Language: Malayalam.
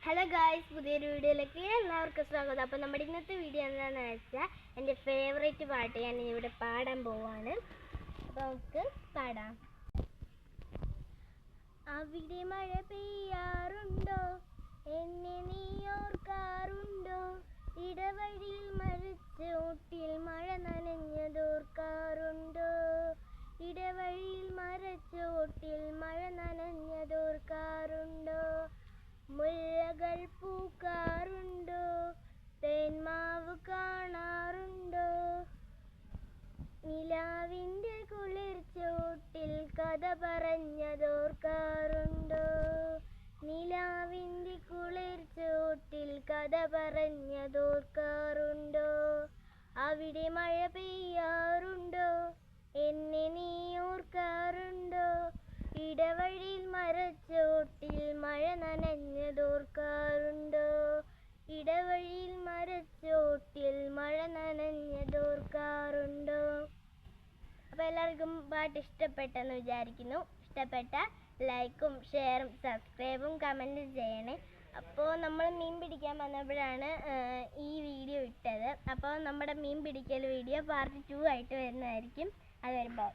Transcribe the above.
ഹലോ ഗായ്സ്, പുതിയൊരു വീഡിയോയിലേക്ക് എല്ലാവർക്കും സ്വാഗതം. അപ്പോൾ നമ്മുടെ ഇന്നത്തെ വീഡിയോ എന്താണെന്ന് വെച്ചാൽ എൻ്റെ ഫേവറേറ്റ് പാട്ട് ഞാൻ ഇവിടെ പാടാൻ പോവാണ്. അപ്പോൾ നമുക്ക് പാടാം. അവിടെ മഴ പെയ്യാറുണ്ടോ, എന്നെ നീ ഓർക്കാറുണ്ടോ? ഇടവഴിയിൽ മരച്ചോട്ടിൽ മഴ നനഞ്ഞതോർക്കാറുണ്ടോ? ഇടവഴിയിൽ മരച്ചോട്ടിൽ മഴ നനഞ്ഞതോർക്കാറുണ്ടോ? മുല്ലകൾ പൂക്കാറുണ്ടോ, തേന്മാവ് കാണാറുണ്ടോ? നിലാവിൻ്റെ കുളിർച്ചോട്ടിൽ കഥ പറഞ്ഞതോർക്കാറുണ്ടോ? നിലാവിൻ്റെ കുളിർച്ചോട്ടിൽ കഥ പറഞ്ഞതോർക്കാറുണ്ടോ? അവിടെ മഴ പെയ്യാറുണ്ടോ, എന്നെ നീ ഓർക്കാറുണ്ടോ? ഇടവഴിയിൽ മരച്ചോട്ടിൽ മഴ നനഞ്ഞതോർക്കാറുണ്ടോ? ഇടവഴിയിൽ മരച്ചോട്ടിൽ മഴ നനഞ്ഞതോർക്കാറുണ്ടോ? അപ്പോൾ എല്ലാവർക്കും പാട്ട് ഇഷ്ടപ്പെട്ടെന്ന് വിചാരിക്കുന്നു. ഇഷ്ടപ്പെട്ട ലൈക്കും ഷെയറും സബ്സ്ക്രൈബും കമൻറ്റും ചെയ്യണേ. അപ്പോൾ നമ്മൾ മീൻ പിടിക്കാൻ വന്നപ്പോഴാണ് ഈ വീഡിയോ ഇട്ടത്. അപ്പോൾ നമ്മുടെ മീൻ പിടിക്കൽ വീഡിയോ പാർട്ട് 2 ആയിട്ട് വരുന്നതായിരിക്കും. അത് വരുമ്പോൾ